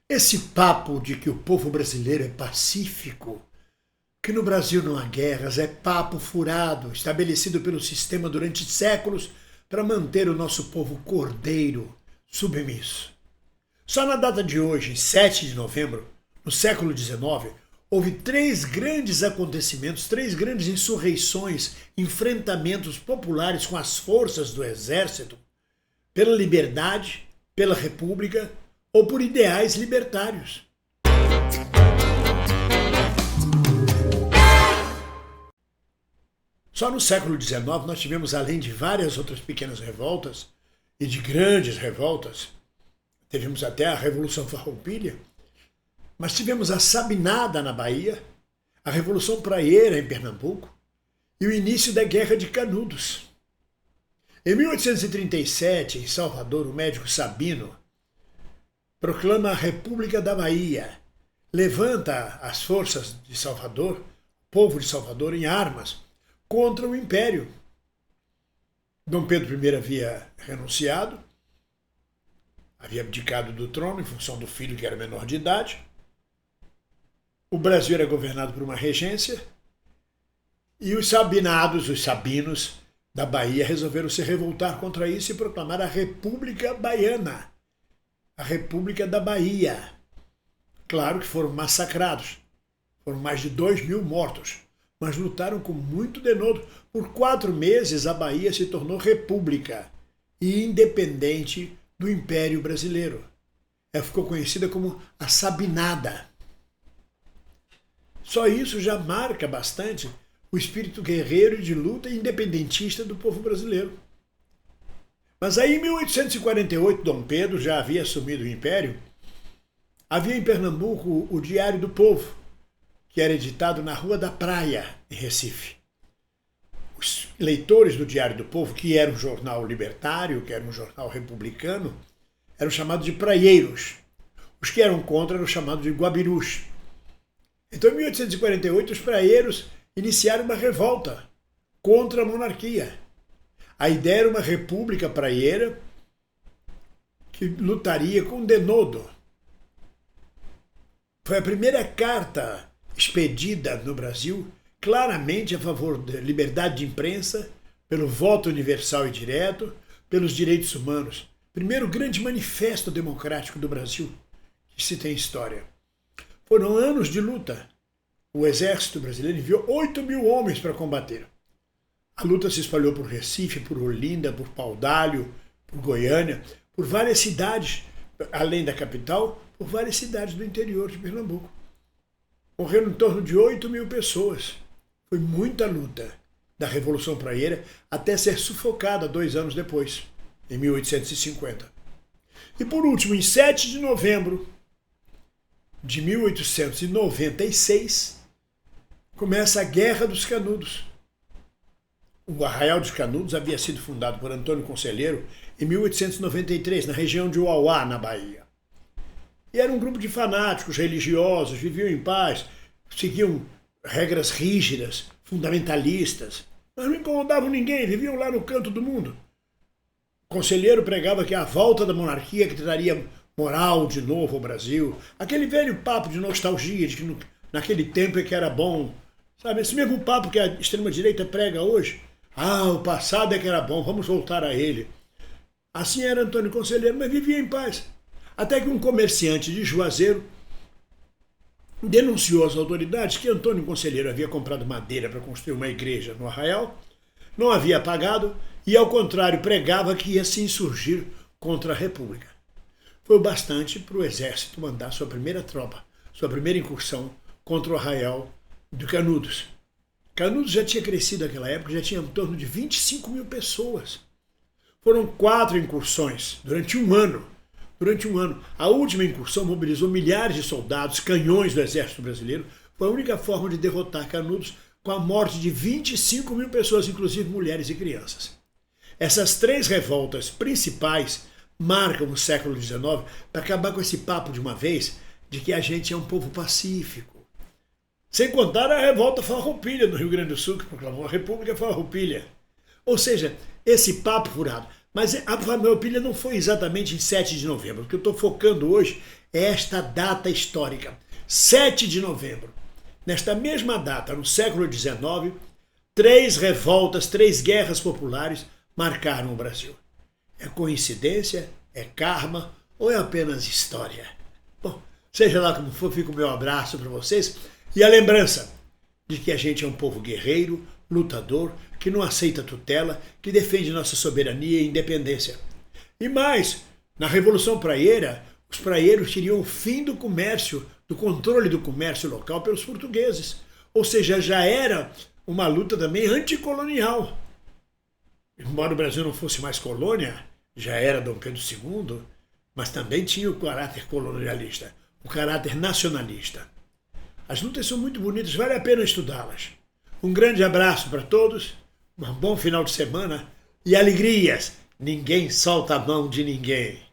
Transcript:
Esse papo de que o povo brasileiro é pacífico, que no Brasil não há guerras, é papo furado, estabelecido pelo sistema durante séculos para manter o nosso povo cordeiro, submisso. Só na data de hoje, 7 de novembro, no século XIX, houve três grandes acontecimentos, três grandes insurreições, enfrentamentos populares com as forças do exército, pela liberdade, pela república ou por ideais libertários. Só no século XIX nós tivemos, além de várias outras pequenas revoltas e de grandes revoltas, tivemos até a Revolução Farroupilha, mas tivemos a Sabinada na Bahia, a Revolução Praieira em Pernambuco e o início da Guerra de Canudos. Em 1837, em Salvador, o médico Sabino proclama a República da Bahia, levanta as forças de Salvador, o povo de Salvador, em armas contra o Império. Dom Pedro I havia renunciado, havia abdicado do trono em função do filho que era menor de idade. O Brasil era governado por uma regência e os sabinos da Bahia resolveram se revoltar contra isso e proclamar a República Baiana, a República da Bahia. Claro que foram massacrados, foram mais de 2.000 mortos, mas lutaram com muito denodo. Por 4 meses a Bahia se tornou república e independente do Império Brasileiro. Ela ficou conhecida como a Sabinada. Só isso já marca bastante o espírito guerreiro e de luta independentista do povo brasileiro. Mas aí em 1848, Dom Pedro já havia assumido o Império. Havia em Pernambuco o Diário do Povo, que era editado na Rua da Praia, em Recife. Os leitores do Diário do Povo, que era um jornal libertário, que era um jornal republicano, eram chamados de praieiros. Os que eram contra eram chamados de guabirus. Então, em 1848, os praieiros iniciaram uma revolta contra a monarquia. A ideia era uma república praieira que lutaria com denodo. Foi a primeira carta expedida no Brasil claramente a favor da liberdade de imprensa, pelo voto universal e direto, pelos direitos humanos. Primeiro grande manifesto democrático do Brasil que se tem história. Foram anos de luta. O exército brasileiro enviou 8.000 homens para combater. A luta se espalhou por Recife, por Olinda, por Paudalho, por Goiânia, por várias cidades, além da capital, por várias cidades do interior de Pernambuco. Morreram em torno de 8.000 pessoas. Foi muita luta da Revolução Praieira até ser sufocada 2 anos depois, em 1850. E por último, em 7 de novembro de 1896, começa a Guerra dos Canudos. O Arraial dos Canudos havia sido fundado por Antônio Conselheiro em 1893, na região de Uauá, na Bahia. E era um grupo de fanáticos religiosos, viviam em paz, seguiam regras rígidas, fundamentalistas, mas não incomodavam ninguém, viviam lá no canto do mundo. O Conselheiro pregava que a volta da monarquia que traria moral de novo ao Brasil, aquele velho papo de nostalgia, de que naquele tempo é que era bom, sabe? Esse mesmo papo que a extrema-direita prega hoje. O passado é que era bom, vamos voltar a ele. Assim era Antônio Conselheiro, mas vivia em paz. Até que um comerciante de Juazeiro denunciou às autoridades que Antônio Conselheiro havia comprado madeira para construir uma igreja no Arraial, não havia pagado e, ao contrário, pregava que ia se insurgir contra a República. Foi o bastante para o exército mandar sua primeira tropa, sua primeira incursão contra o Arraial de Canudos. Canudos já tinha crescido naquela época, já tinha em torno de 25.000 pessoas. Foram 4 incursões durante um ano. A última incursão mobilizou milhares de soldados, canhões do exército brasileiro. Foi a única forma de derrotar Canudos, com a morte de 25.000 pessoas, inclusive mulheres e crianças. Essas 3 revoltas principais marcam o século XIX para acabar com esse papo de uma vez de que a gente é um povo pacífico. Sem contar a revolta Farroupilha no Rio Grande do Sul, que proclamou a República Farroupilha. Ou seja, esse papo furado. Mas a Farroupilha não foi exatamente em 7 de novembro. O que eu estou focando hoje é esta data histórica, 7 de novembro. Nesta mesma data, no século XIX, 3 revoltas, 3 guerras populares marcaram o Brasil. É coincidência? É karma? Ou é apenas história? Bom, seja lá como for, fica o meu abraço para vocês e a lembrança de que a gente é um povo guerreiro, lutador, que não aceita tutela, que defende nossa soberania e independência. E mais, na Revolução Praieira, os praieiros queriam o fim do comércio, do controle do comércio local pelos portugueses. Ou seja, já era uma luta também anticolonial. Embora o Brasil não fosse mais colônia, já era Dom Pedro II, mas também tinha o caráter colonialista, o caráter nacionalista. As lutas são muito bonitas, vale a pena estudá-las. Um grande abraço para todos, um bom final de semana e alegrias. Ninguém solta a mão de ninguém.